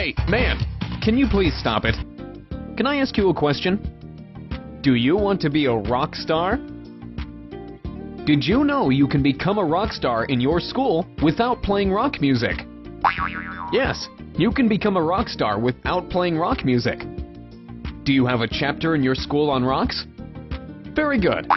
Hey, man, can you please stop it? Can I ask you a question? Do you want to be a rock star? Did you know you can become a rock star in your school without playing rock music? Yes, you can become a rock star without playing rock music. Do you have a chapter in your school on rocks? Very good.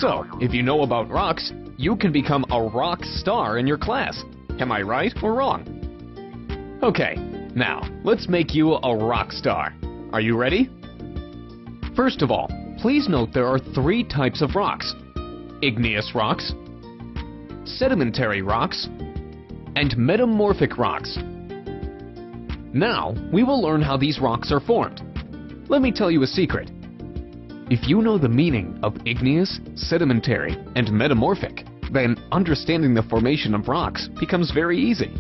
So, if you know about rocks, you can become a rock star in your class. Am I right or wrong? Okay, now, let's make you a rock star. Are you ready? First of all, please note there are 3 types of rocks: igneous rocks, sedimentary rocks, and metamorphic rocks. Now, we will learn how these rocks are formed. Let me tell you a secret. If you know the meaning of igneous, sedimentary, and metamorphic, then understanding the formation of rocks becomes very easy.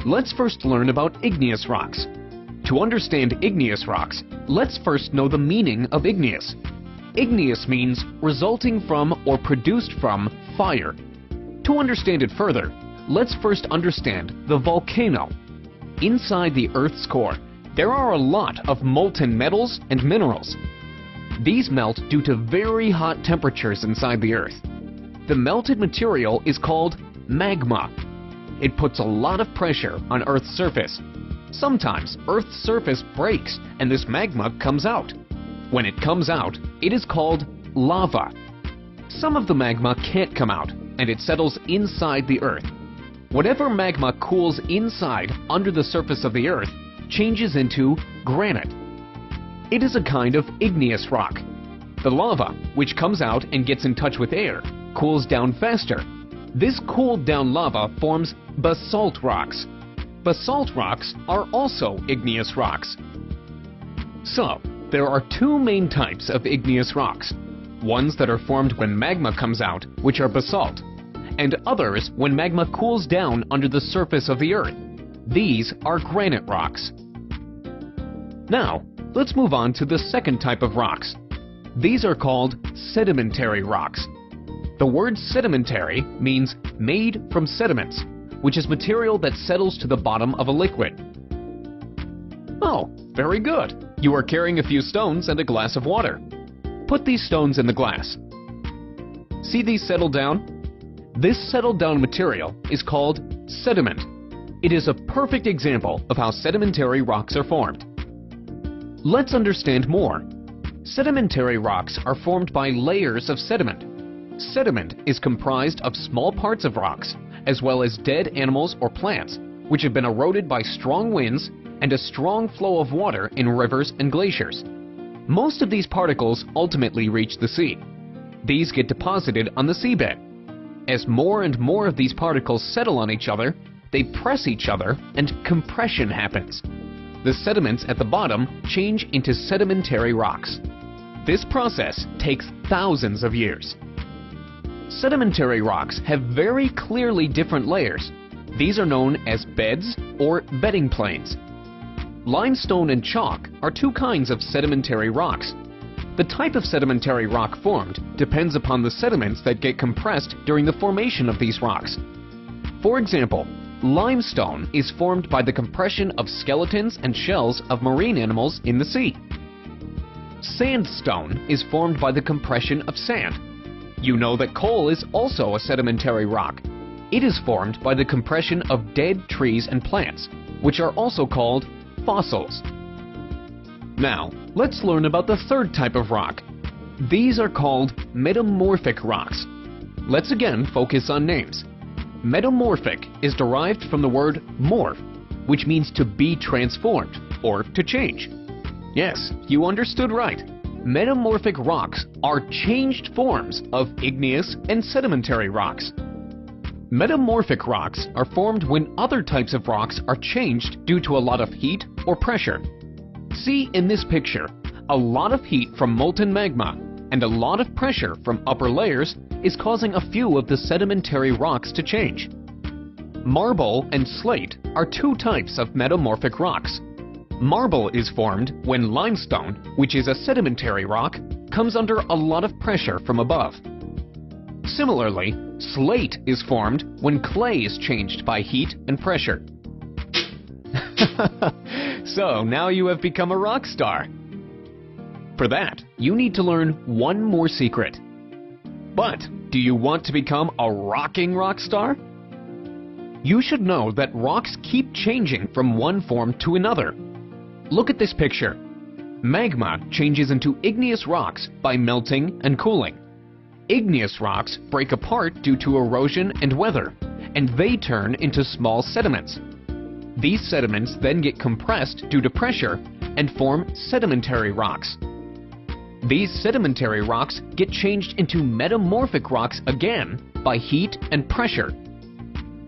Let's first learn about igneous rocks. To understand igneous rocks, let's first know the meaning of igneous. Igneous means resulting from or produced from fire. To understand it further, let's first understand the volcano. Inside the Earth's core, there are a lot of molten metals and minerals. These melt due to very hot temperatures inside the Earth. The melted material is called magma. It puts a lot of pressure on Earth's surface. Sometimes Earth's surface breaks and this magma comes out. When it comes out, it is called lava. Some of the magma can't come out, and it settles inside the Earth. Whatever magma cools inside under the surface of the Earth changes into granite. It is a kind of igneous rock. The lava, which comes out and gets in touch with air, cools down faster. This cooled down lava forms basalt rocks. Basalt rocks are also igneous rocks. So, there are 2 main types of igneous rocks. Ones that are formed when magma comes out, which are basalt, and others when magma cools down under the surface of the Earth. These are granite rocks. Now, let's move on to the second type of rocks. These are called sedimentary rocks. The word sedimentary means made from sediments, which is material that settles to the bottom of a liquid. Oh, very good. You are carrying a few stones and a glass of water. Put these stones in the glass. See these settle down? This settled down material is called sediment. It is a perfect example of how sedimentary rocks are formed. Let's understand more. Sedimentary rocks are formed by layers of sediment. Sediment is comprised of small parts of rocks, as well as dead animals or plants, which have been eroded by strong winds and a strong flow of water in rivers and glaciers. Most of these particles ultimately reach the sea. These get deposited on the seabed. As more and more of these particles settle on each other, they press each other and compression happens. The sediments at the bottom change into sedimentary rocks. This process takes thousands of years. Sedimentary rocks have very clearly different layers. These are known as beds or bedding planes. Limestone and chalk are 2 kinds of sedimentary rocks. The type of sedimentary rock formed depends upon the sediments that get compressed during the formation of these rocks. For example, limestone is formed by the compression of skeletons and shells of marine animals in the sea. Sandstone is formed by the compression of sand. You know that coal is also a sedimentary rock. It is formed by the compression of dead trees and plants, which are also called fossils. Now, let's learn about the third type of rock. These are called metamorphic rocks. Let's again focus on names. Metamorphic is derived from the word morph, which means to be transformed or to change. Yes, you understood right. Metamorphic rocks are changed forms of igneous and sedimentary rocks. Metamorphic rocks are formed when other types of rocks are changed due to a lot of heat or pressure. See in this picture, a lot of heat from molten magma and a lot of pressure from upper layers is causing a few of the sedimentary rocks to change. Marble and slate are 2 types of metamorphic rocks. Marble is formed when limestone, which is a sedimentary rock, comes under a lot of pressure from above. Similarly, slate is formed when clay is changed by heat and pressure. So now you have become a rock star. For that, you need to learn one more secret. But do you want to become a rocking rock star? You should know that rocks keep changing from one form to another. Look at this picture. Magma changes into igneous rocks by melting and cooling. Igneous rocks break apart due to erosion and weather, and they turn into small sediments. These sediments then get compressed due to pressure and form sedimentary rocks. These sedimentary rocks get changed into metamorphic rocks again by heat and pressure.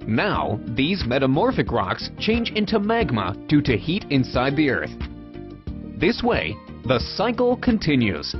Now, these metamorphic rocks change into magma due to heat inside the earth. This way, the cycle continues.